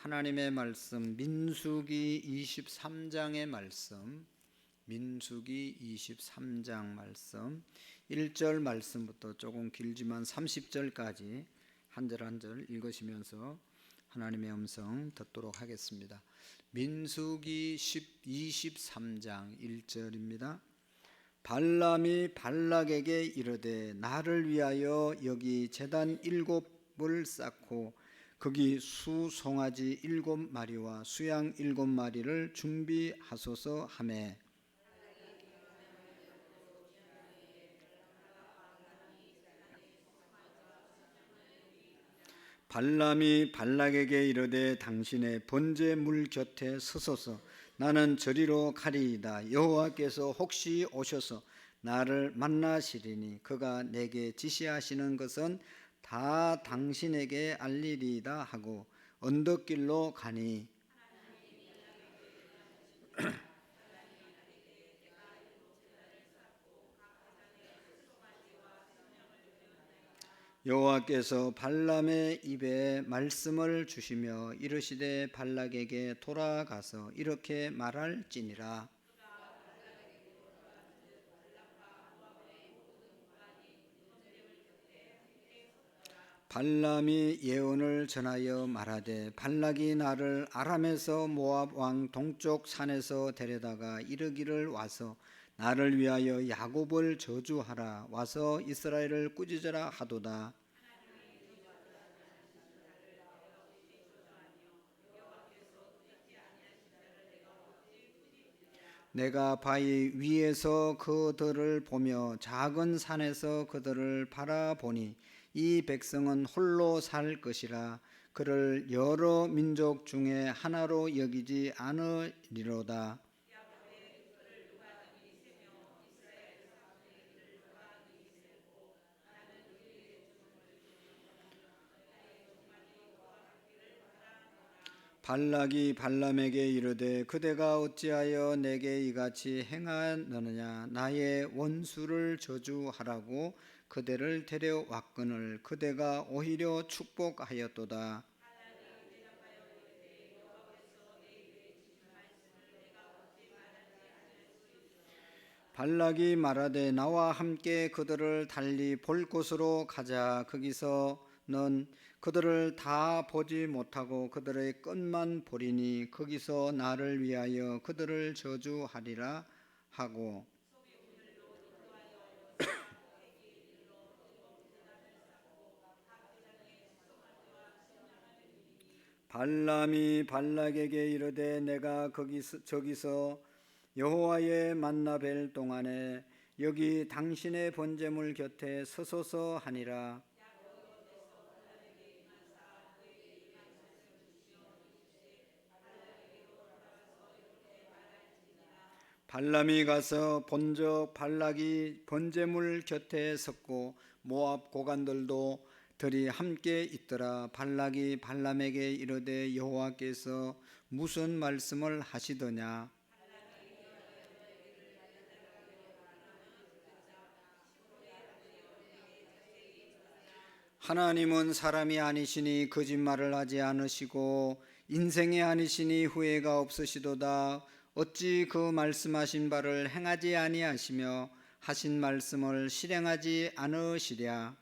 하나님의 말씀 민수기 23장의 말씀, 민수기 23장 말씀 1절 말씀부터 조금 길지만 30절까지 한 절 한 절 읽으시면서 하나님의 음성 듣도록 하겠습니다. 민수기 23장 1절입니다. 발람이 발락에게 이르되 나를 위하여 여기 제단 7을 쌓고 거기 수 송아지 7마리와 수양 7마리를 준비하소서 하매 발람이 발락에게 이르되 당신의 번제물 곁에 서소서. 나는 저리로 가리이다. 여호와께서 혹시 오셔서 나를 만나시리니 그가 내게 지시하시는 것은 다 당신에게 알리리이다 하고 언덕길로 가니 여호와께서 발람의 입에 말씀을 주시며 이르시되 발락에게 돌아가서 이렇게 말할지니라. 발람이 예언을 전하여 말하되 발락이 나를 아람에서 모압 왕 동쪽 산에서 데려다가 이르기를 와서 나를 위하여 야곱을 저주하라. 와서 이스라엘을 꾸짖으라 하도다. 내가 바위 위에서 그들을 보며 작은 산에서 그들을 바라보니 이 백성은 홀로 살 것이라. 그를 여러 민족 중에 하나로 여기지 않으리로다. 발락이 발람에게 이르되 그대가 어찌하여 내게 이같이 행하느냐. 나의 원수를 저주하라고 그대를 데려왔거늘 그대가 오히려 축복하였도다. 발락이 말하되 나와 함께 그들을 달리 볼 곳으로 가자. 거기서는 그들을 다 보지 못하고 그들의 끝만 보리니 거기서 나를 위하여 그들을 저주하리라 하고 발람이 발락에게 이르되 내가 저기서 여호와의 만나 뵐 동안에 여기 당신의 번제물 곁에 서소서 하니라. 발람이 가서 본적 발락이 번제물 곁에 섰고 모압 고관들도 들이 함께 있더라. 발락이 발람에게 이르되 여호와께서 무슨 말씀을 하시더냐. 하나님은 사람이 아니시니 거짓말을 하지 않으시고 인생이 아니시니 후회가 없으시도다. 어찌 그 말씀하신 바를 행하지 아니하시며 하신 말씀을 실행하지 않으시랴.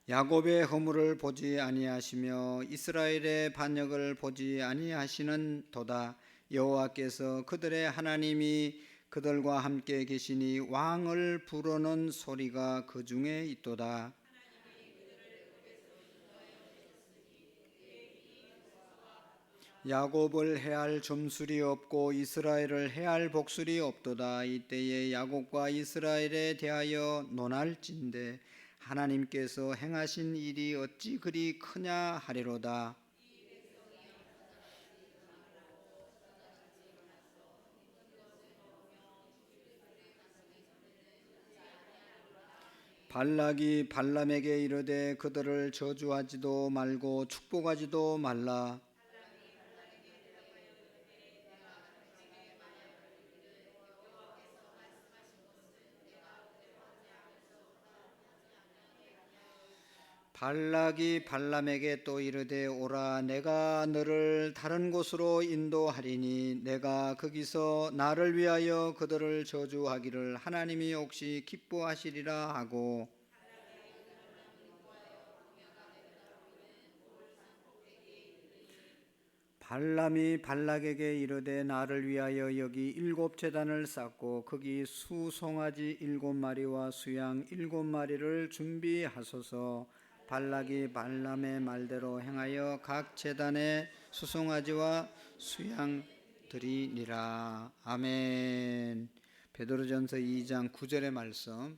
야곱의 허물을 보지 아니하시며 이스라엘의 반역을 보지 아니하시는 도다. 여호와께서 그들의 하나님이 그들과 함께 계시니 왕을 부르는 소리가 그 중에 있도다. 야곱을 해할 점술이 없고 이스라엘을 해할 복술이 없도다. 이때에 야곱과 이스라엘에 대하여 논할진대 하나님께서 행하신 일이 어찌 그리 크냐 하리로다. 발락이 발람에게 이르되 그들을 저주하지도 말고 축복하지도 말라. 발락이 발람에게 또 이르되 오라 내가 너를 다른 곳으로 인도하리니 내가 거기서 나를 위하여 그들을 저주하기를 하나님이 혹시 기뻐하시리라 하고 발람이 발락에게 이르되 나를 위하여 여기 7제단을 쌓고 거기 수송아지 7마리와 수양 7마리를 준비하소서. 발락이 발람의 말대로 행하여 각 제단에 수송아지와 수양 드리니라. 아멘. 베드로전서 2장 9절의 말씀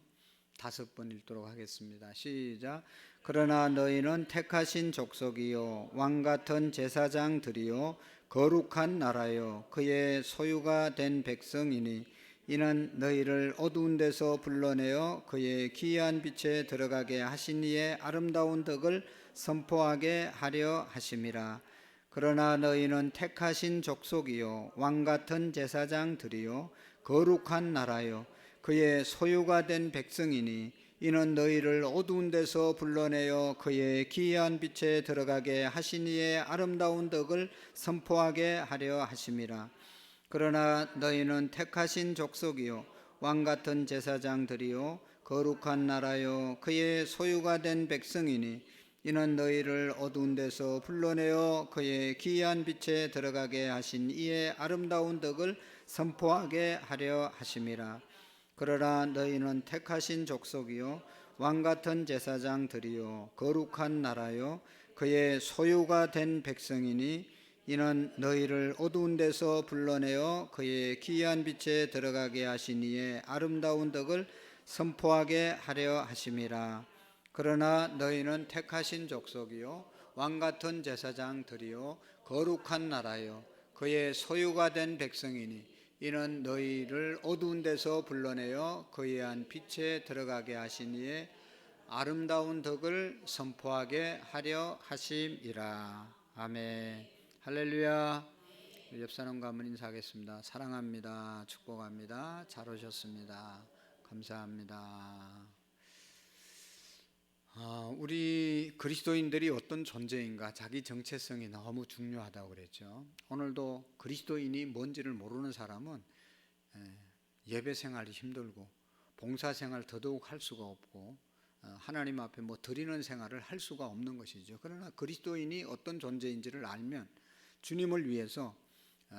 5번 읽도록 하겠습니다. 시작. 그러나 너희는 택하신 족속이요 왕같은 제사장들이요 거룩한 나라요 그의 소유가 된 백성이니 이는 너희를 어두운 데서 불러내어 그의 기이한 빛에 들어가게 하신 이의 아름다운 덕을 선포하게 하려 하심이라. 그러나 너희는 택하신 족속이요 왕같은 제사장들이요 거룩한 나라요 그의 소유가 된 백성이니 이는 너희를 어두운 데서 불러내어 그의 기이한 빛에 들어가게 하신 이의 아름다운 덕을 선포하게 하려 하심이라. 그러나 너희는 택하신 족속이요 왕같은 제사장들이요 거룩한 나라요 그의 소유가 된 백성이니 이는 너희를 어두운 데서 불러내어 그의 기이한 빛에 들어가게 하신 이의 아름다운 덕을 선포하게 하려 하심이라. 그러나 너희는 택하신 족속이요 왕같은 제사장들이요 거룩한 나라요 그의 소유가 된 백성이니 이는 너희를 어두운 데서 불러내어 그의 기이한 빛에 들어가게 하신 이의 아름다운 덕을 선포하게 하려 하심이라. 그러나 너희는 택하신 족속이요 왕같은 제사장들이요 거룩한 나라요 그의 소유가 된 백성이니 이는 너희를 어두운 데서 불러내어 그의 빛에 들어가게 하신 이의 아름다운 덕을 선포하게 하려 하심이라. 아멘. 할렐루야. 옆 사람과 한번 인사하겠습니다. 사랑합니다. 축복합니다. 잘 오셨습니다. 감사합니다. 우리 그리스도인들이 어떤 존재인가, 자기 정체성이 너무 중요하다고 그랬죠. 오늘도 그리스도인이 뭔지를 모르는 사람은 예배 생활이 힘들고 봉사 생활 더더욱 할 수가 없고 하나님 앞에 뭐 드리는 생활을 할 수가 없는 것이죠. 그러나 그리스도인이 어떤 존재인지를 알면 주님을 위해서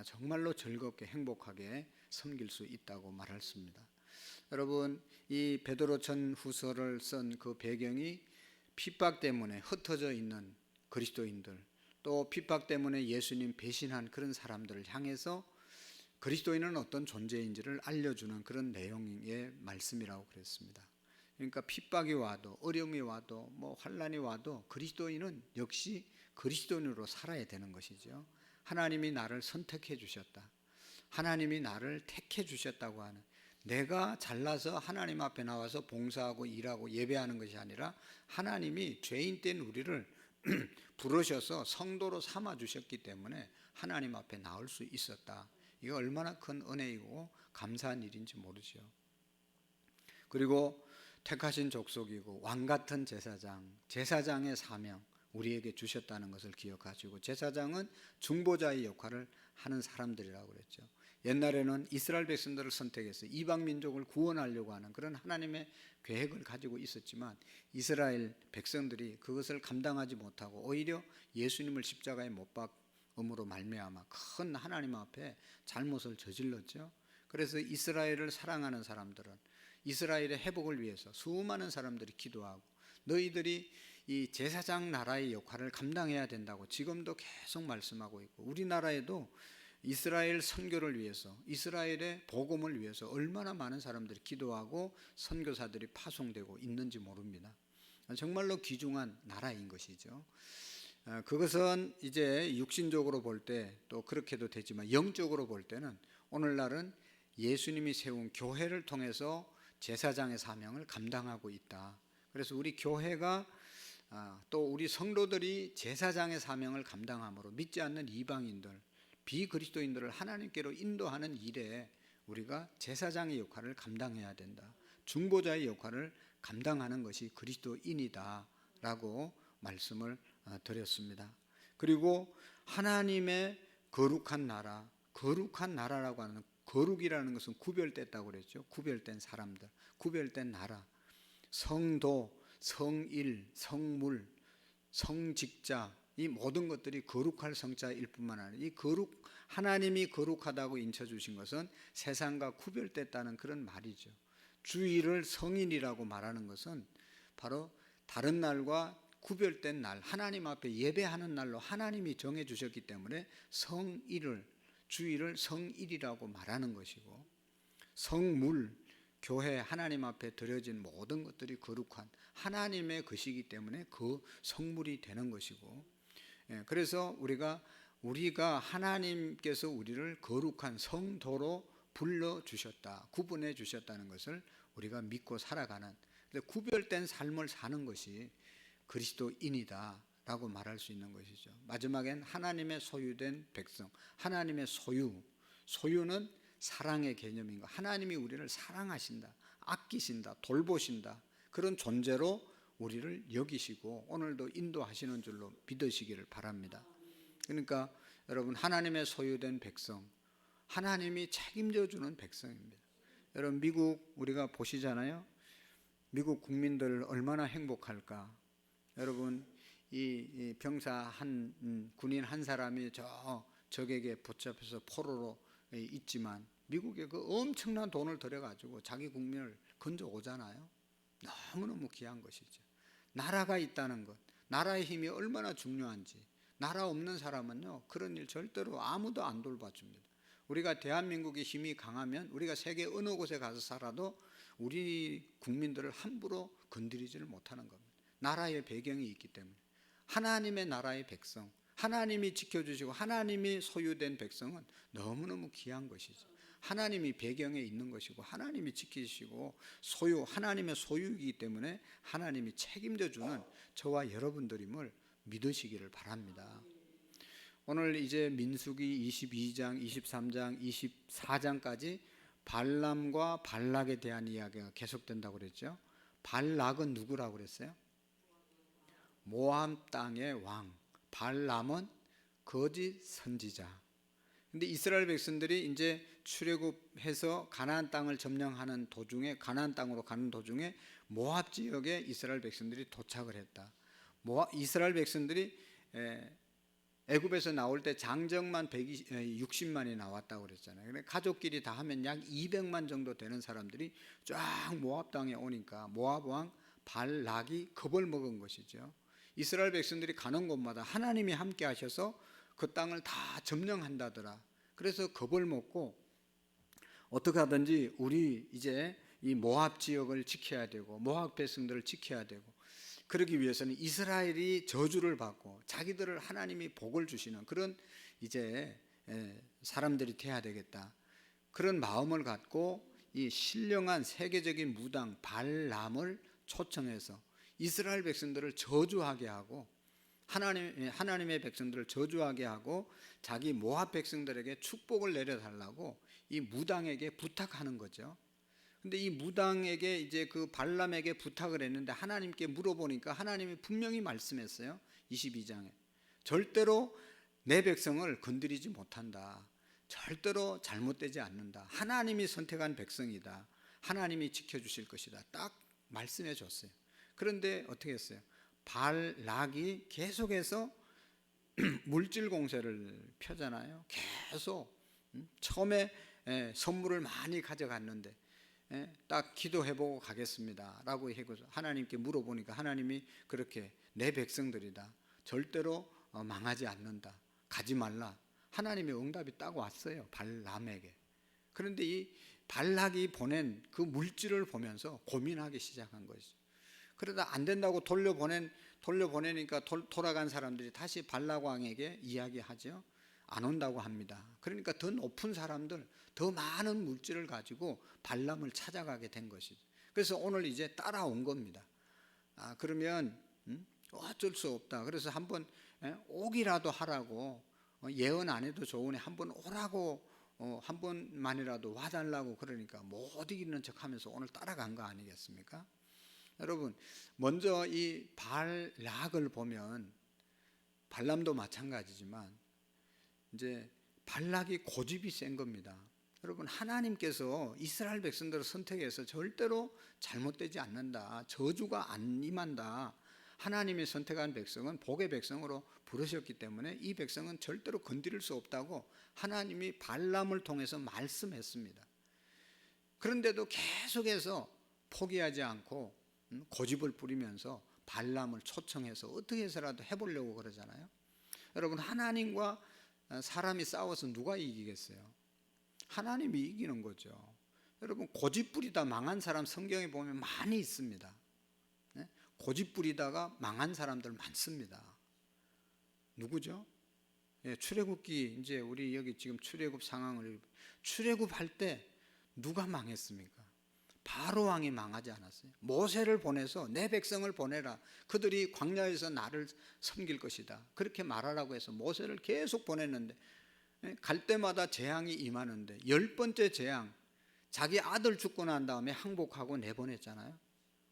정말로 즐겁게 행복하게 섬길 수 있다고 말했습니다. 여러분, 이 베드로전 후서를 쓴 그 배경이 핍박 때문에 흩어져 있는 그리스도인들, 또 핍박 때문에 예수님 배신한 그런 사람들을 향해서 그리스도인은 어떤 존재인지를 알려주는 그런 내용의 말씀이라고 그랬습니다. 그러니까 핍박이 와도 어려움이 와도 뭐 환난이 와도 그리스도인은 역시 그리스도인으로 살아야 되는 것이죠. 하나님이 나를 선택해 주셨다. 하나님이 나를 택해 주셨다고 하는, 내가 잘나서 하나님 앞에 나와서 봉사하고 일하고 예배하는 것이 아니라 하나님이 죄인 된 우리를 부르셔서 성도로 삼아 주셨기 때문에 하나님 앞에 나올 수 있었다. 이거 얼마나 큰 은혜이고 감사한 일인지 모르죠. 그리고 택하신 족속이고 왕같은 제사장의 사명 우리에게 주셨다는 것을 기억하시고, 제사장은 중보자의 역할을 하는 사람들이라고 그랬죠. 옛날에는 이스라엘 백성들을 선택해서 이방 민족을 구원하려고 하는 그런 하나님의 계획을 가지고 있었지만 이스라엘 백성들이 그것을 감당하지 못하고 오히려 예수님을 십자가에 못 박음으로 말미암아 큰 하나님 앞에 잘못을 저질렀죠. 그래서 이스라엘을 사랑하는 사람들은 이스라엘의 회복을 위해서 수많은 사람들이 기도하고, 너희들이 이 제사장 나라의 역할을 감당해야 된다고 지금도 계속 말씀하고 있고, 우리나라에도 이스라엘 선교를 위해서, 이스라엘의 복음을 위해서 얼마나 많은 사람들이 기도하고 선교사들이 파송되고 있는지 모릅니다. 정말로 귀중한 나라인 것이죠. 그것은 이제 육신적으로 볼 때 또 그렇게도 되지만 영적으로 볼 때는 오늘날은 예수님이 세운 교회를 통해서 제사장의 사명을 감당하고 있다. 그래서 우리 교회가 또 우리 성도들이 제사장의 사명을 감당함으로 믿지 않는 이방인들, 비그리스도인들을 하나님께로 인도하는 일에 우리가 제사장의 역할을 감당해야 된다. 중보자의 역할을 감당하는 것이 그리스도인이다 라고 말씀을 드렸습니다. 그리고 하나님의 거룩한 나라, 거룩한 나라라고 하는, 거룩이라는 것은 구별됐다고 그랬죠. 구별된 사람들, 구별된 나라, 성도, 성일, 성물, 성직자, 이 모든 것들이 거룩할 성자일 뿐만 아니라 이 거룩, 하나님이 거룩하다고 인쳐주신 것은 세상과 구별됐다는 그런 말이죠. 주일을 성일이라고 말하는 것은 바로 다른 날과 구별된 날, 하나님 앞에 예배하는 날로 하나님이 정해 주셨기 때문에 성일을, 주일을 성일이라고 말하는 것이고, 성물, 교회, 하나님 앞에 드려진 모든 것들이 거룩한 하나님의 것이기 때문에 그 성물이 되는 것이고, 그래서 우리가 하나님께서 우리를 거룩한 성도로 불러주셨다, 구분해 주셨다는 것을 우리가 믿고 살아가는, 구별된 삶을 사는 것이 그리스도인이다 라고 말할 수 있는 것이죠. 마지막엔 하나님의 소유된 백성, 하나님의 소유는 사랑의 개념인 것. 하나님이 우리를 사랑하신다, 아끼신다, 돌보신다, 그런 존재로 우리를 여기시고 오늘도 인도하시는 줄로 믿으시기를 바랍니다. 그러니까 여러분, 하나님의 소유된 백성, 하나님이 책임져 주는 백성입니다. 여러분, 미국 우리가 보시잖아요. 미국 국민들 얼마나 행복할까. 여러분, 이 병사 군인 한 사람이 적에게 붙잡혀서 포로로 있지만 미국에 그 엄청난 돈을 들여가지고 자기 국민을 건져 오잖아요. 너무너무 귀한 것이죠. 나라가 있다는 것, 나라의 힘이 얼마나 중요한지. 나라 없는 사람은요, 그런 일 절대로 아무도 안 돌봐줍니다. 우리가 대한민국의 힘이 강하면 우리가 세계 어느 곳에 가서 살아도 우리 국민들을 함부로 건드리지를 못하는 겁니다. 나라의 배경이 있기 때문에. 하나님의 나라의 백성, 하나님이 지켜주시고 하나님이 소유된 백성은 너무너무 귀한 것이죠. 하나님이 배경에 있는 것이고 하나님이 지키시고 하나님의 소유이기 때문에 하나님이 책임져 주는 저와 여러분들임을 믿으시기를 바랍니다. 오늘 이제 민수기 22장, 23장, 24장까지 발람과 발락에 대한 이야기가 계속된다고 그랬죠. 발락은 누구라고 그랬어요? 모압 땅의 왕. 발람은 거짓 선지자. 근데 이스라엘 백성들이 이제 출애굽해서 가나안 땅을 점령하는 도중에, 가나안 땅으로 가는 도중에 모압 지역에 이스라엘 백성들이 도착을 했다. 이스라엘 백성들이 애굽에서 나올 때 장정만 160만이 나왔다고 그랬잖아요. 가족끼리 다 하면 약 200만 정도 되는 사람들이 쫙 모압 땅에 오니까 모압 왕 발락이 겁을 먹은 것이죠. 이스라엘 백성들이 가는 곳마다 하나님이 함께 하셔서 그 땅을 다 점령한다더라. 그래서 겁을 먹고 어떻게 하든지 우리 이제 이 모압 지역을 지켜야 되고 모압 백성들을 지켜야 되고, 그러기 위해서는 이스라엘이 저주를 받고 자기들을 하나님이 복을 주시는 그런 이제 사람들이 돼야 되겠다. 그런 마음을 갖고 이 신령한 세계적인 무당 발람을 초청해서 이스라엘 백성들을 저주하게 하고 하나님의 백성들을 저주하게 하고 자기 모압 백성들에게 축복을 내려달라고 이 무당에게 부탁하는 거죠. 근데 이 무당에게 이제 그 발람에게 부탁을 했는데 하나님께 물어보니까 하나님이 분명히 말씀했어요. 22장에 절대로 내 백성을 건드리지 못한다. 절대로 잘못되지 않는다. 하나님이 선택한 백성이다. 하나님이 지켜주실 것이다. 딱 말씀해 줬어요. 그런데 어떻게 했어요? 발락이 계속해서 물질 공세를 펴잖아요. 계속 처음에 선물을 많이 가져갔는데 딱 기도해보고 가겠습니다 라고 해서 하나님께 물어보니까 하나님이 그렇게 내 백성들이다, 절대로 망하지 않는다, 가지 말라. 하나님의 응답이 딱 왔어요, 발람에게. 그런데 이 발락이 보낸 그 물질을 보면서 고민하기 시작한 것이죠. 그러다 안 된다고 돌려보내니까 돌아간 사람들이 다시 발락 왕에게 이야기하죠. 안 온다고 합니다. 그러니까 더 높은 사람들, 더 많은 물질을 가지고 발람을 찾아가게 된 것이죠. 그래서 오늘 이제 따라온 겁니다. 그러면 어쩔 수 없다. 그래서 한번 오기라도 하라고, 예언 안 해도 좋으니 한번 오라고, 한 번만이라도 와달라고. 그러니까 못 이기는 척하면서 오늘 따라간 거 아니겠습니까? 여러분, 먼저 이 발락을 보면 발람도 마찬가지지만 이제 발락이 고집이 센 겁니다. 여러분, 하나님께서 이스라엘 백성들을 선택해서 절대로 잘못되지 않는다, 저주가 안 임한다, 하나님이 선택한 백성은 복의 백성으로 부르셨기 때문에 이 백성은 절대로 건드릴 수 없다고 하나님이 발람을 통해서 말씀했습니다. 그런데도 계속해서 포기하지 않고 고집을 부리면서 발람을 초청해서 어떻게 해서라도 해보려고 그러잖아요. 여러분, 하나님과 사람이 싸워서 누가 이기겠어요? 하나님이 이기는 거죠. 여러분, 고집 부리다 망한 사람 성경에 보면 많이 있습니다. 고집 부리다가 망한 사람들 많습니다. 누구죠? 출애굽기, 이제 우리 여기 지금 출애굽 상황을, 출애굽할 때 누가 망했습니까? 바로 왕이 망하지 않았어요. 모세를 보내서 내 백성을 보내라, 그들이 광야에서 나를 섬길 것이다, 그렇게 말하라고 해서 모세를 계속 보냈는데 갈 때마다 재앙이 임하는데 10번째 재앙, 자기 아들 죽고 난 다음에 항복하고 내보냈잖아요.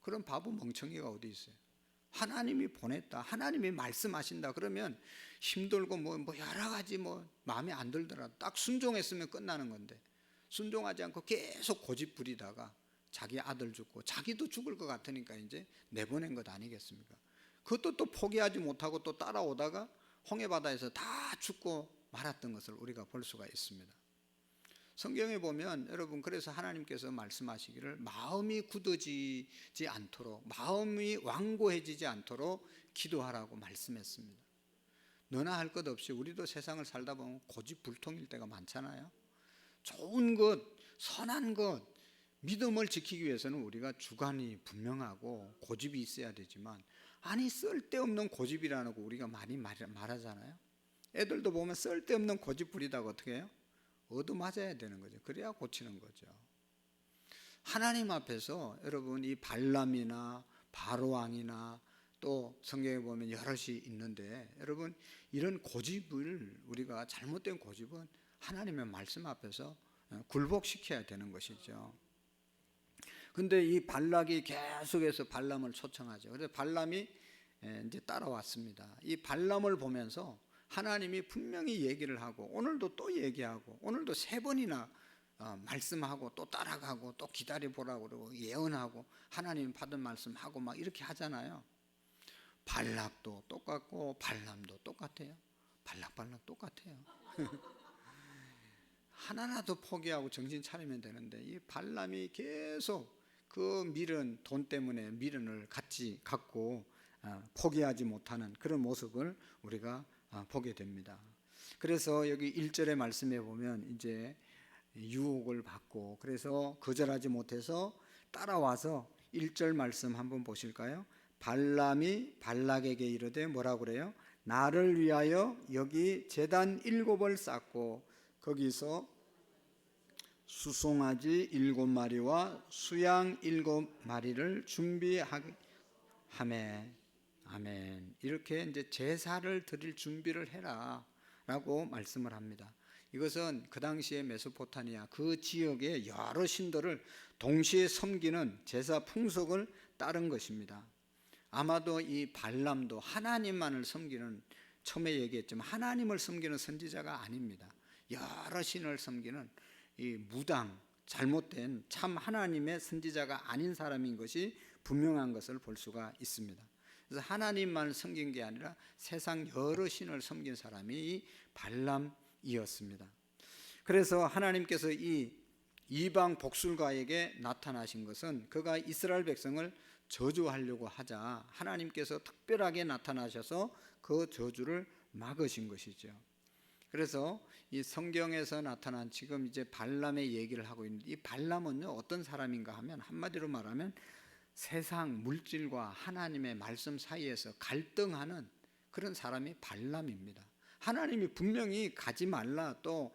그럼 바보 멍청이가 어디 있어요? 하나님이 보냈다, 하나님이 말씀하신다 그러면 힘들고 뭐 여러 가지 마음에 안 들더라도 딱 순종했으면 끝나는 건데, 순종하지 않고 계속 고집 부리다가 자기 아들 죽고 자기도 죽을 것 같으니까 이제 내보낸 것 아니겠습니까? 그것도 또 포기하지 못하고 또 따라오다가 홍해바다에서 다 죽고 말았던 것을 우리가 볼 수가 있습니다. 성경에 보면 여러분, 그래서 하나님께서 말씀하시기를 마음이 굳어지지 않도록, 마음이 완고해지지 않도록 기도하라고 말씀했습니다. 너나 할 것 없이 우리도 세상을 살다 보면 고집불통일 때가 많잖아요. 좋은 것, 선한 것, 믿음을 지키기 위해서는 우리가 주관이 분명하고 고집이 있어야 되지만, 아니 쓸데없는 고집이라는 거 우리가 많이 말하잖아요. 애들도 보면 쓸데없는 고집 부리다가 어떻게 해요? 얻어맞아야 되는 거죠. 그래야 고치는 거죠. 하나님 앞에서 여러분, 이 발람이나 바로왕이나 또 성경에 보면 여럿이 있는데, 여러분, 이런 고집을, 우리가 잘못된 고집은 하나님의 말씀 앞에서 굴복시켜야 되는 것이죠. 근데 이 발락이 계속해서 발람을 초청하죠. 그래서 발람이 이제 따라왔습니다. 이 발람을 보면서 하나님이 분명히 얘기를 하고, 오늘도 또 얘기하고, 오늘도 3번이나 말씀하고 또 따라가고 또 기다려보라고 그러고 예언하고 하나님 받은 말씀하고 막 이렇게 하잖아요. 발락도 똑같고 발람도 똑같아요. 발락 똑같아요. 하나라도 포기하고 정신 차리면 되는데, 이 발람이 계속 그 미련, 돈 때문에 미련을 갖고 포기하지 못하는 그런 모습을 우리가 보게 됩니다. 그래서 여기 1절의 말씀에 보면 이제 유혹을 받고, 그래서 거절하지 못해서 따라와서 1절 말씀 한번 보실까요? 발람이 발락에게 이르되 뭐라고 그래요? 나를 위하여 여기 제단 7을 쌓고 거기서 수송아지 7마리와 수양 7마리를 준비하게 하매, 아멘. 이렇게 이제 제사를 드릴 준비를 해라 라고 말씀을 합니다. 이것은 그 당시에 메소포타미아 그 지역의 여러 신들을 동시에 섬기는 제사 풍속을 따른 것입니다. 아마도 이 발람도 하나님만을 섬기는, 처음에 얘기했지만 하나님을 섬기는 선지자가 아닙니다. 여러 신을 섬기는 이 무당, 잘못된 참 하나님의 선지자가 아닌 사람인 것이 분명한 것을 볼 수가 있습니다. 그래서 하나님만을 섬긴 게 아니라 세상 여러 신을 섬긴 사람이 이 발람이었습니다. 그래서 하나님께서 이 이방 복술가에게 나타나신 것은 그가 이스라엘 백성을 저주하려고 하자 하나님께서 특별하게 나타나셔서 그 저주를 막으신 것이죠. 그래서 이 성경에서 나타난 지금 이제 발람의 얘기를 하고 있는데, 이 발람은요 어떤 사람인가 하면, 한마디로 말하면 세상 물질과 하나님의 말씀 사이에서 갈등하는 그런 사람이 발람입니다. 하나님이 분명히 가지 말라, 또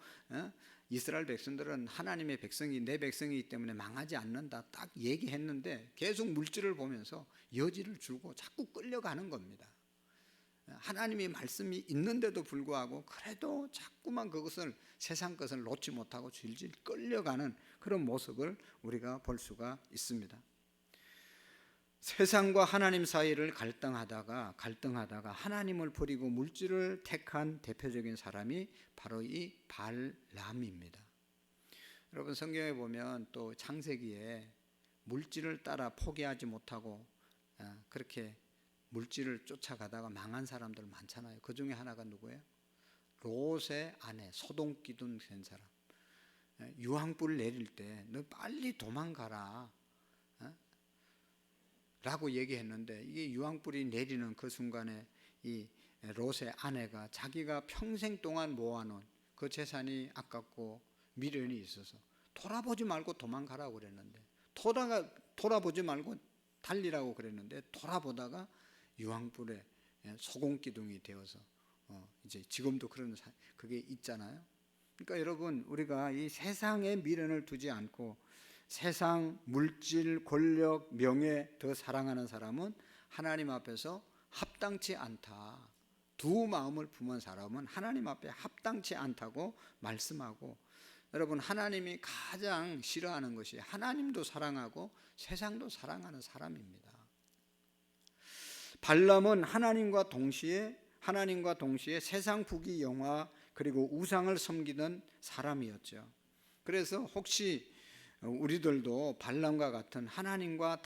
이스라엘 백성들은 하나님의 백성이 내 백성이기 때문에 망하지 않는다 딱 얘기했는데 계속 물질을 보면서 여지를 주고 자꾸 끌려가는 겁니다. 하나님의 말씀이 있는데도 불구하고 그래도 자꾸만 그것을, 세상 것을 놓지 못하고 질질 끌려가는 그런 모습을 우리가 볼 수가 있습니다. 세상과 하나님 사이를 갈등하다가 하나님을 버리고 물질을 택한 대표적인 사람이 바로 이 발람입니다. 여러분 성경에 보면 또 창세기에 물질을 따라 포기하지 못하고 그렇게 물질을 쫓아가다가 망한 사람들 많잖아요. 그 중에 하나가 누구예요? 롯의 아내 소돔기둥 된 사람. 유황불 내릴 때 너 빨리 도망가라 라고 얘기했는데, 이게 유황불이 내리는 그 순간에 이 롯의 아내가 자기가 평생 동안 모아놓은 그 재산이 아깝고 미련이 있어서 돌아보지 말고 도망가라고 그랬는데, 돌아보지 말고 달리라고 그랬는데 돌아보다가 유황불에 소금기둥이 되어서 이제 지금도 그런 그게 있잖아요. 그러니까 여러분, 우리가 이 세상에 미련을 두지 않고 세상, 물질, 권력, 명예 더 사랑하는 사람은 하나님 앞에서 합당치 않다. 두 마음을 품은 사람은 하나님 앞에 합당치 않다고 말씀하고, 여러분 하나님이 가장 싫어하는 것이 하나님도 사랑하고 세상도 사랑하는 사람입니다. 발람은 하나님과 동시에 세상 부귀 영화 그리고 우상을 섬기던 사람이었죠. 그래서 혹시 우리들도 발람과 같은 하나님과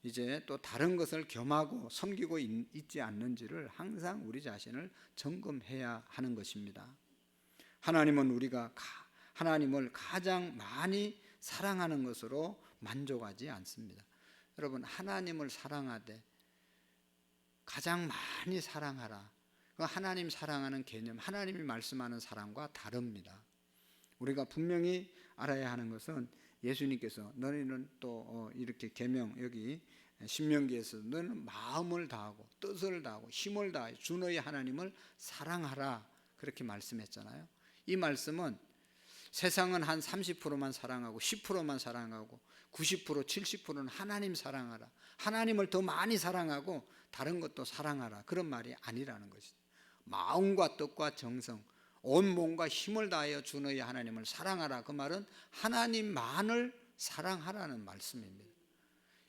이제 또 다른 것을 겸하고 섬기고 있지 않는지를 항상 우리 자신을 점검해야 하는 것입니다. 하나님은 우리가 하나님을 가장 많이 사랑하는 것으로 만족하지 않습니다. 여러분, 하나님을 사랑하되 가장 많이 사랑하라. 하나님 사랑하는 개념, 하나님이 말씀하는 사랑과 다릅니다. 우리가 분명히 알아야 하는 것은 예수님께서 너희는 또 이렇게 계명, 여기 신명기에서 너는 마음을 다하고 뜻을 다하고 힘을 다하여 주 너희 하나님을 사랑하라, 그렇게 말씀했잖아요. 이 말씀은 세상은 한 30%만 사랑하고 10%만 사랑하고 90%, 70%는 하나님 사랑하라, 하나님을 더 많이 사랑하고 다른 것도 사랑하라, 그런 말이 아니라는 것이죠. 마음과 뜻과 정성, 온 몸과 힘을 다하여 주 너희 하나님을 사랑하라, 그 말은 하나님만을 사랑하라는 말씀입니다.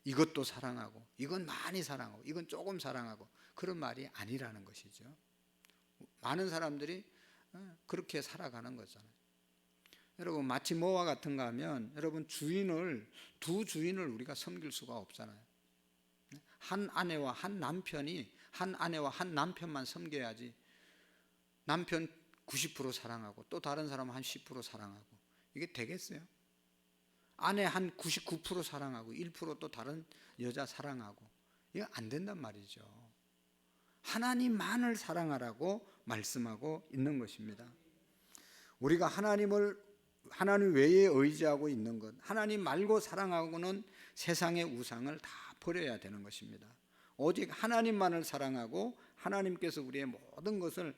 이것도 사랑하고 이건 많이 사랑하고 이건 조금 사랑하고 그런 말이 아니라는 것이죠. 많은 사람들이 그렇게 살아가는 거잖아요. 여러분, 마치 뭐와 같은가 하면, 여러분 두 주인을 우리가 섬길 수가 없잖아요. 한 아내와 한 남편만 섬겨야지, 남편 90% 사랑하고 또 다른 사람은 한 10% 사랑하고 이게 되겠어요? 아내 한 99% 사랑하고 1% 또 다른 여자 사랑하고, 이거 안 된단 말이죠. 하나님만을 사랑하라고 말씀하고 있는 것입니다. 우리가 하나님 외에 의지하고 있는 것, 하나님 말고 사랑하고는 세상의 우상을 다 버려야 되는 것입니다. 오직 하나님만을 사랑하고 하나님께서 우리의 모든 것을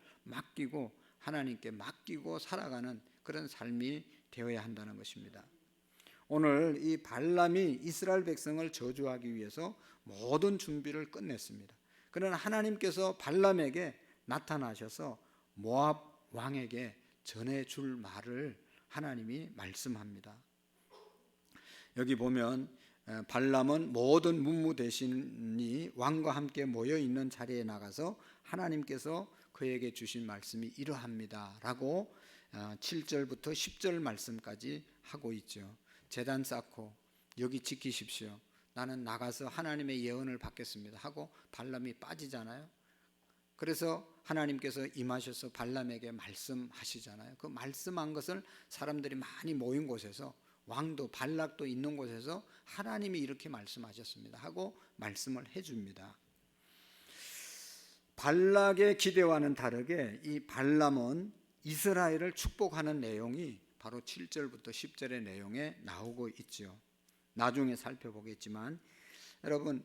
하나님께 맡기고 살아가는 그런 삶이 되어야 한다는 것입니다. 오늘 이 발람이 이스라엘 백성을 저주하기 위해서 모든 준비를 끝냈습니다. 그러나 하나님께서 발람에게 나타나셔서 모압 왕에게 전해줄 말을 하나님이 말씀합니다. 여기 보면 발람은 모든 문무대신이 왕과 함께 모여 있는 자리에 나가서 하나님께서 그에게 주신 말씀이 이러합니다 라고 7절부터 10절 말씀까지 하고 있죠. 제단 쌓고 여기 지키십시오, 나는 나가서 하나님의 예언을 받겠습니다 하고 발람이 빠지잖아요. 그래서 하나님께서 임하셔서 발람에게 말씀하시잖아요. 그 말씀한 것을 사람들이 많이 모인 곳에서, 왕도 발락도 있는 곳에서 하나님이 이렇게 말씀하셨습니다 하고 말씀을 해줍니다. 발락의 기대와는 다르게 이 발람은 이스라엘을 축복하는 내용이 바로 7절부터 10절의 내용에 나오고 있죠. 나중에 살펴보겠지만, 여러분,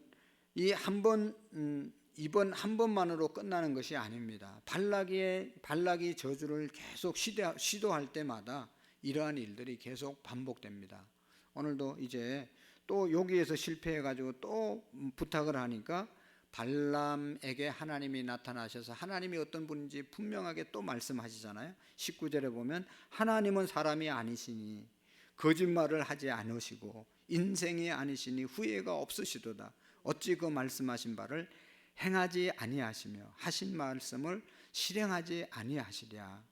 이번 한 번만으로 끝나는 것이 아닙니다. 발락이 저주를 계속 시도할 때마다 이러한 일들이 계속 반복됩니다. 오늘도 이제 또 여기에서 실패해가지고 또 부탁을 하니까 발람에게 하나님이 나타나셔서 하나님이 어떤 분인지 분명하게 또 말씀하시잖아요. 19절에 보면 하나님은 사람이 아니시니 거짓말을 하지 않으시고 인생이 아니시니 후회가 없으시도다. 어찌 그 말씀하신 바를 행하지 아니하시며 하신 말씀을 실행하지 아니하시랴.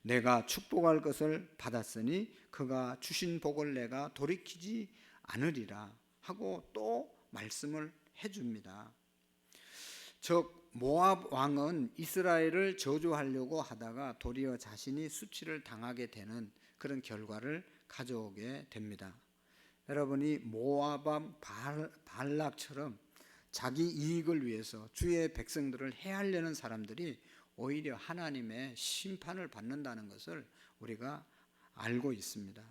내가 축복할 것을 받았으니 그가 주신 복을 내가 돌이키지 않으리라 하고 또 말씀을 해줍니다. 즉 모압 왕은 이스라엘을 저주하려고 하다가 도리어 자신이 수치를 당하게 되는 그런 결과를 가져오게 됩니다. 여러분이 모압 왕 발락처럼 자기 이익을 위해서 주의 백성들을 해하려는 사람들이 오히려 하나님의 심판을 받는다는 것을 우리가 알고 있습니다.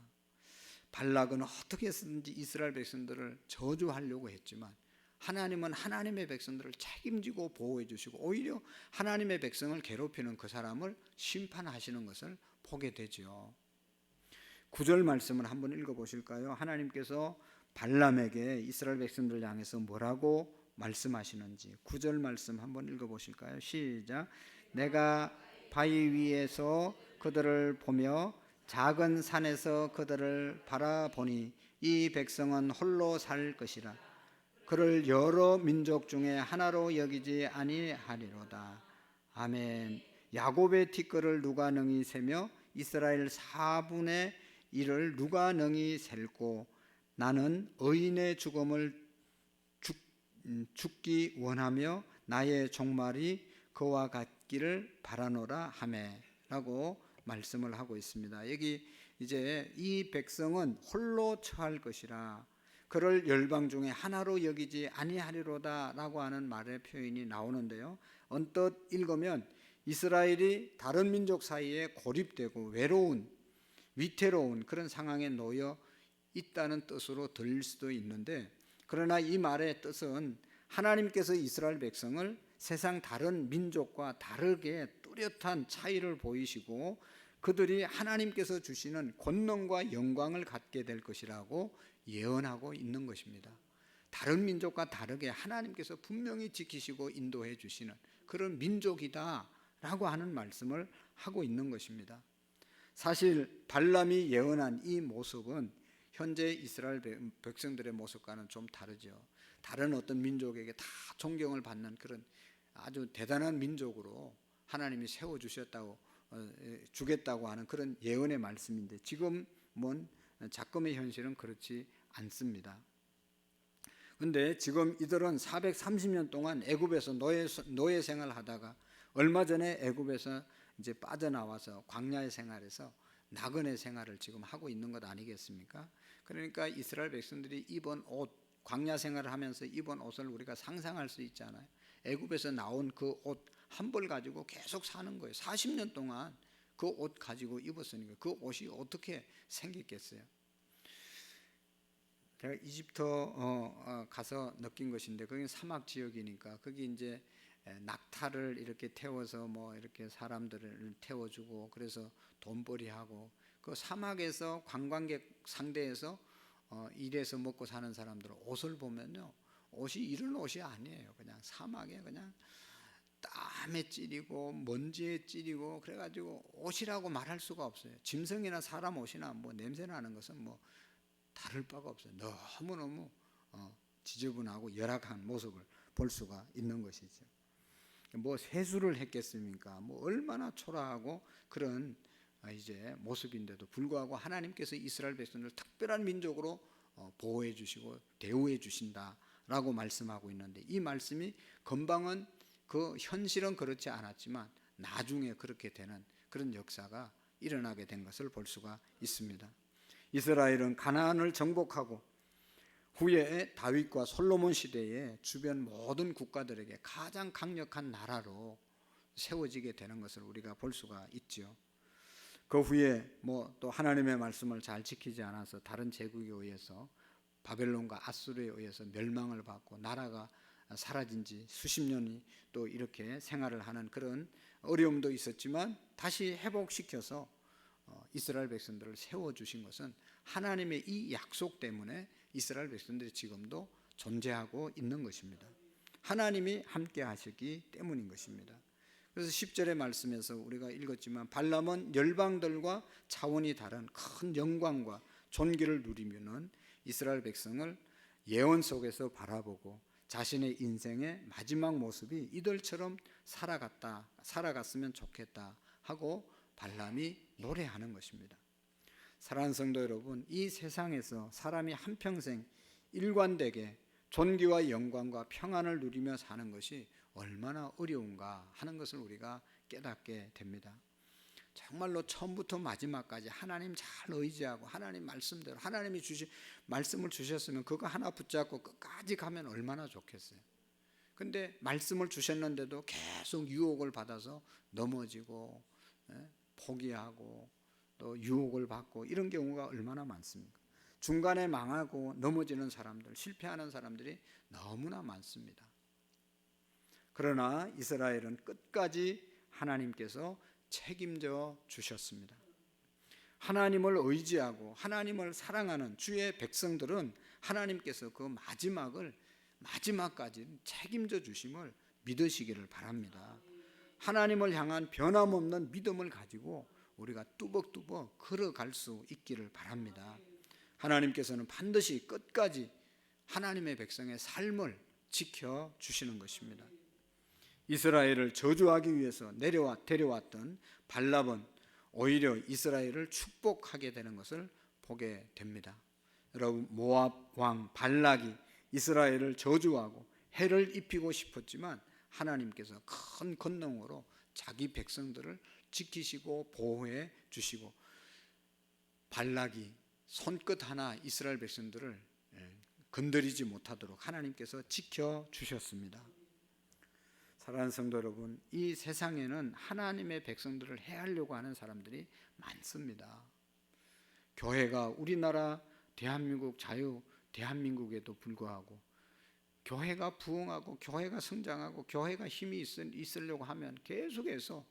발락은 어떻게 해서든지 이스라엘 백성들을 저주하려고 했지만 하나님은 하나님의 백성들을 책임지고 보호해 주시고 오히려 하나님의 백성을 괴롭히는 그 사람을 심판하시는 것을 보게 되죠. 9절 말씀을 한번 읽어보실까요? 하나님께서 발람에게 이스라엘 백성들을 향해서 뭐라고 말씀하시는지 9절 말씀 한번 읽어보실까요? 시작. 내가 바위 위에서 그들을 보며 작은 산에서 그들을 바라보니 이 백성은 홀로 살 것이라. 그를 여러 민족 중에 하나로 여기지 아니하리로다. 아멘. 야곱의 티끌을 누가 능히 세며 이스라엘 4분의 1을 누가 능히 셀고 나는 의인의 죽음을 죽기 원하며 나의 종말이 그와 같기를 바라노라 하매 라고 말씀을 하고 있습니다. 여기 이제 이 백성은 홀로 처할 것이라 그를 열방 중에 하나로 여기지 아니하리로다 라고 하는 말의 표현이 나오는데요, 언뜻 읽으면 이스라엘이 다른 민족 사이에 고립되고 외로운 위태로운 그런 상황에 놓여 있다는 뜻으로 들릴 수도 있는데, 그러나 이 말의 뜻은 하나님께서 이스라엘 백성을 세상 다른 민족과 다르게 뚜렷한 차이를 보이시고 그들이 하나님께서 주시는 권능과 영광을 갖게 될 것이라고 예언하고 있는 것입니다. 다른 민족과 다르게 하나님께서 분명히 지키시고 인도해 주시는 그런 민족이다 라고 하는 말씀을 하고 있는 것입니다. 사실 발람이 예언한 이 모습은 현재 이스라엘 백성들의 모습과는 좀 다르죠. 다른 어떤 민족에게 다 존경을 받는 그런 아주 대단한 민족으로 하나님이 세워주셨다고 주겠다고 하는 그런 예언의 말씀인데, 지금은 작금의 현실은 그렇지 않습니다. 그런데 지금 이들은 430년 동안 애굽에서 노예 생활하다가 얼마 전에 애굽에서 이제 빠져나와서 광야의 생활에서 나그네 생활을 지금 하고 있는 것 아니겠습니까? 그러니까 이스라엘 백성들이 입은 옷, 광야 생활을 하면서 입은 옷을 우리가 상상할 수 있잖아요. 애굽에서 나온 그 옷 한 벌 가지고 계속 사는 거예요. 40년 동안 그 옷 가지고 입었으니까 그 옷이 어떻게 생겼겠어요? 제가 이집트 가서 느낀 것인데, 거기는 사막 지역이니까 거기 이제 낙타를 이렇게 태워서 뭐 이렇게 사람들을 태워주고 그래서 돈벌이하고, 그 사막에서 관광객 상대해서 일해서 먹고 사는 사람들 옷을 보면요, 옷이 이런 옷이 아니에요. 그냥 사막에 그냥 땀에 찌리고 먼지에 찌리고 그래가지고 옷이라고 말할 수가 없어요. 짐승이나 사람 옷이나 뭐 냄새 나는 것은 뭐 다를 바가 없어요. 너무너무 지저분하고 열악한 모습을 볼 수가 있는 것이죠. 뭐 세수를 했겠습니까? 뭐 얼마나 초라하고 그런 이제 모습인데도 불구하고 하나님께서 이스라엘 백성을 특별한 민족으로 보호해 주시고 대우해 주신다라고 말씀하고 있는데, 이 말씀이 건방은 그 현실은 그렇지 않았지만 나중에 그렇게 되는 그런 역사가 일어나게 된 것을 볼 수가 있습니다. 이스라엘은 가나안을 정복하고 후에 다윗과 솔로몬 시대에 주변 모든 국가들에게 가장 강력한 나라로 세워지게 되는 것을 우리가 볼 수가 있죠. 그 후에 뭐 또 하나님의 말씀을 잘 지키지 않아서 다른 제국에 의해서 바벨론과 아수르에 의해서 멸망을 받고 나라가 사라진 지 수십 년이 또 이렇게 생활을 하는 그런 어려움도 있었지만 다시 회복시켜서 이스라엘 백성들을 세워주신 것은 하나님의 이 약속 때문에 이스라엘 백성들이 지금도 존재하고 있는 것입니다. 하나님이 함께 하시기 때문인 것입니다. 그래서 10절의 말씀에서 우리가 읽었지만 발람은 열방들과 차원이 다른 큰 영광과 존귀를 누리면은 이스라엘 백성을 예언 속에서 바라보고 자신의 인생의 마지막 모습이 이들처럼 살아갔으면 좋겠다 하고 발람이 노래하는 것입니다. 사랑하는 성도 여러분, 이 세상에서 사람이 한평생 일관되게 존귀와 영광과 평안을 누리며 사는 것이 얼마나 어려운가 하는 것을 우리가 깨닫게 됩니다. 정말로 처음부터 마지막까지 하나님 잘 의지하고 하나님 말씀대로 하나님이 말씀을 주셨으면 그거 하나 붙잡고 끝까지 가면 얼마나 좋겠어요. 근데 말씀을 주셨는데도 계속 유혹을 받아서 넘어지고 포기하고 또 유혹을 받고 이런 경우가 얼마나 많습니까? 중간에 망하고 넘어지는 사람들, 실패하는 사람들이 너무나 많습니다. 그러나 이스라엘은 끝까지 하나님께서 책임져 주셨습니다. 하나님을 의지하고 하나님을 사랑하는 주의 백성들은 하나님께서 그 마지막까지 책임져 주심을 믿으시기를 바랍니다. 하나님을 향한 변함없는 믿음을 가지고 우리가 뚜벅뚜벅 걸어갈 수 있기를 바랍니다. 하나님께서는 반드시 끝까지 하나님의 백성의 삶을 지켜주시는 것입니다. 이스라엘을 저주하기 위해서 데려왔던 발람은 오히려 이스라엘을 축복하게 되는 것을 보게 됩니다. 여러분, 모압 왕 발락이 이스라엘을 저주하고 해를 입히고 싶었지만 하나님께서 큰 권능으로 자기 백성들을 지키시고 보호해 주시고 발락이 손끝 하나 이스라엘 백성들을 건드리지 못하도록 하나님께서 지켜주셨습니다. 사랑하는 성도 여러분, 이 세상에는 하나님의 백성들을 해하려고 하는 사람들이 많습니다. 교회가 우리나라 대한민국 대한민국에도 불구하고 교회가 부흥하고 교회가 성장하고 교회가 힘이 있으려고 하면 계속해서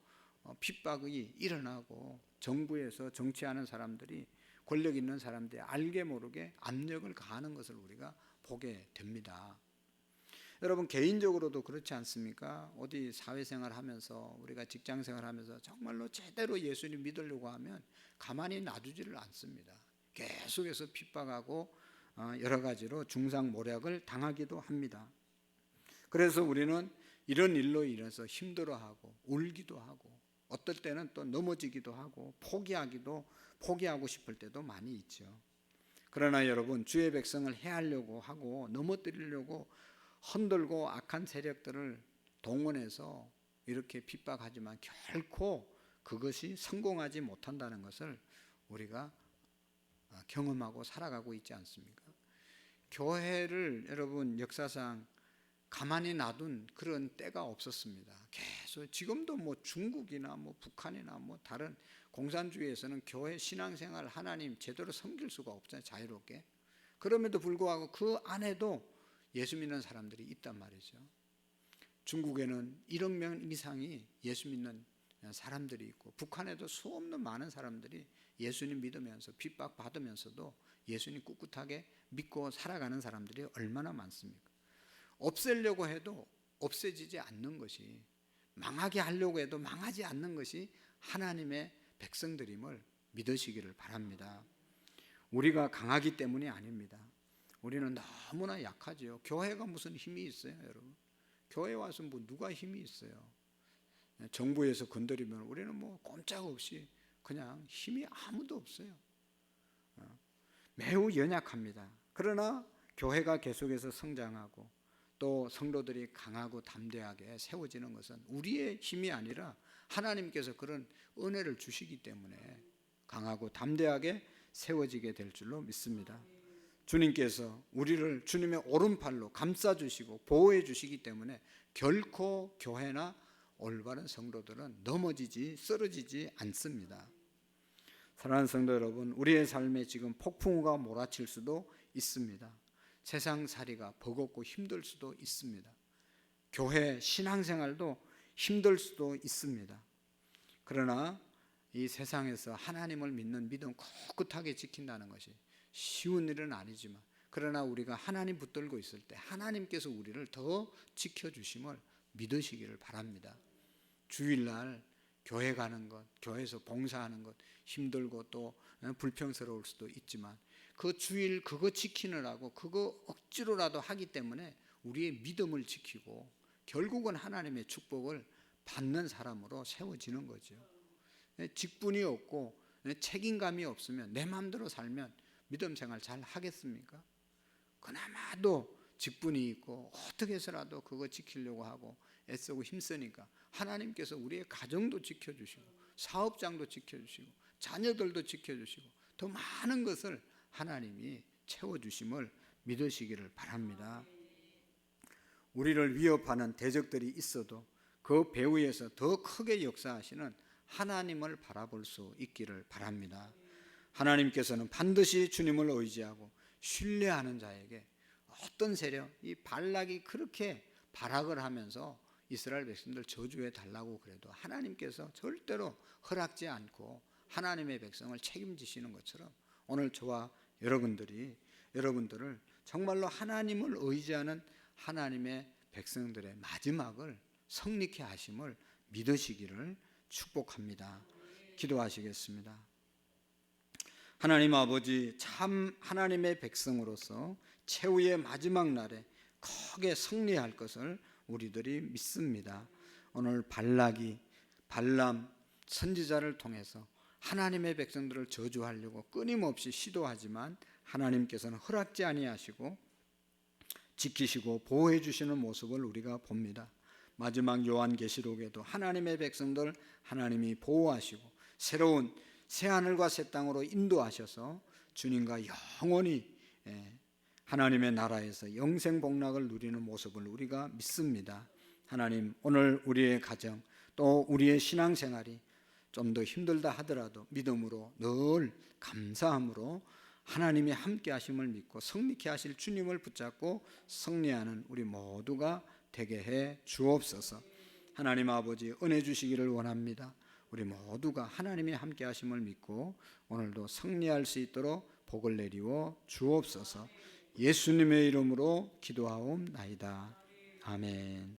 핍박이 일어나고 정부에서 정치하는 사람들이 권력 있는 사람들이 알게 모르게 압력을 가하는 것을 우리가 보게 됩니다. 여러분, 개인적으로도 그렇지 않습니까? 어디 사회생활 하면서 우리가 직장생활 하면서 정말로 제대로 예수님 믿으려고 하면 가만히 놔두지를 않습니다. 계속해서 핍박하고 여러 가지로 중상모략을 당하기도 합니다. 그래서 우리는 이런 일로 인해서 힘들어하고 울기도 하고 어떨 때는 또 넘어지기도 하고 포기하고 싶을 때도 많이 있죠. 그러나 여러분, 주의 백성을 해하려고 하고 넘어뜨리려고 흔들고 악한 세력들을 동원해서 이렇게 핍박하지만 결코 그것이 성공하지 못한다는 것을 우리가 경험하고 살아가고 있지 않습니까? 교회를 여러분 역사상 가만히 놔둔 그런 때가 없었습니다. 계속 지금도 중국이나 북한이나 다른 공산주의에서는 교회 신앙생활 하나님 제대로 섬길 수가 없잖아요. 자유롭게. 그럼에도 불구하고 그 안에도 예수 믿는 사람들이 있단 말이죠. 중국에는 1억 명 이상이 예수 믿는 사람들이 있고 북한에도 수없는 많은 사람들이 예수님 믿으면서 핍박받으면서도 예수님 꿋꿋하게 믿고 살아가는 사람들이 얼마나 많습니까? 없애려고 해도 없애지지 않는 것이, 망하게 하려고 해도 망하지 않는 것이 하나님의 백성들임을 믿으시기를 바랍니다. 우리가 강하기 때문이 아닙니다. 우리는 너무나 약하죠. 교회가 무슨 힘이 있어요, 여러분? 교회 와서 누가 힘이 있어요? 정부에서 건드리면 우리는 꼼짝없이 그냥 힘이 아무도 없어요. 매우 연약합니다. 그러나 교회가 계속해서 성장하고 또 성도들이 강하고 담대하게 세워지는 것은 우리의 힘이 아니라 하나님께서 그런 은혜를 주시기 때문에 강하고 담대하게 세워지게 될 줄로 믿습니다. 주님께서 우리를 주님의 오른팔로 감싸주시고 보호해 주시기 때문에 결코 교회나 올바른 성도들은 쓰러지지 않습니다. 사랑하는 성도 여러분, 우리의 삶에 지금 폭풍우가 몰아칠 수도 있습니다. 세상살이가 버겁고 힘들 수도 있습니다. 교회 신앙생활도 힘들 수도 있습니다. 그러나 이 세상에서 하나님을 믿는 믿음 꿋꿋하게 지킨다는 것이 쉬운 일은 아니지만, 그러나 우리가 하나님 붙들고 있을 때 하나님께서 우리를 더 지켜주심을 믿으시기를 바랍니다. 주일날 교회 가는 것, 교회에서 봉사하는 것 힘들고 또 불평스러울 수도 있지만 그 주일 그거 지키느라고 그거 억지로라도 하기 때문에 우리의 믿음을 지키고 결국은 하나님의 축복을 받는 사람으로 세워지는 거죠. 직분이 없고 책임감이 없으면 내 마음대로 살면 믿음 생활 잘 하겠습니까? 그나마도 직분이 있고 어떻게 해서라도 그거 지키려고 하고 애쓰고 힘쓰니까 하나님께서 우리의 가정도 지켜주시고 사업장도 지켜주시고 자녀들도 지켜주시고 더 많은 것을 하나님이 채워주심을 믿으시기를 바랍니다. 우리를 위협하는 대적들이 있어도 그 배후에서 더 크게 역사하시는 하나님을 바라볼 수 있기를 바랍니다. 하나님께서는 반드시 주님을 의지하고 신뢰하는 자에게 어떤 세력, 이 발락이 그렇게 발악을 하면서 이스라엘 백성들 저주해 달라고 그래도 하나님께서 절대로 허락지 않고 하나님의 백성을 책임지시는 것처럼 오늘 저와 여러분들을 정말로 하나님을 의지하는 하나님의 백성들의 마지막을 성리케 하심을 믿으시기를 축복합니다. 기도하시겠습니다. 하나님 아버지, 참 하나님의 백성으로서 최후의 마지막 날에 크게 승리할 것을 우리들이 믿습니다. 오늘 발람 선지자를 통해서 하나님의 백성들을 저주하려고 끊임없이 시도하지만 하나님께서는 허락지 아니하시고 지키시고 보호해 주시는 모습을 우리가 봅니다. 마지막 요한계시록에도 하나님의 백성들 하나님이 보호하시고 새로운 새하늘과 새 땅으로 인도하셔서 주님과 영원히 하나님의 나라에서 영생복락을 누리는 모습을 우리가 믿습니다. 하나님, 오늘 우리의 가정 또 우리의 신앙생활이 좀 더 힘들다 하더라도 믿음으로 늘 감사함으로 하나님이 함께 하심을 믿고 승리케 하실 주님을 붙잡고 승리하는 우리 모두가 되게 해 주옵소서. 하나님 아버지, 은혜 주시기를 원합니다. 우리 모두가 하나님이 함께 하심을 믿고 오늘도 승리할 수 있도록 복을 내리워 주옵소서. 예수님의 이름으로 기도하옵나이다. 아멘.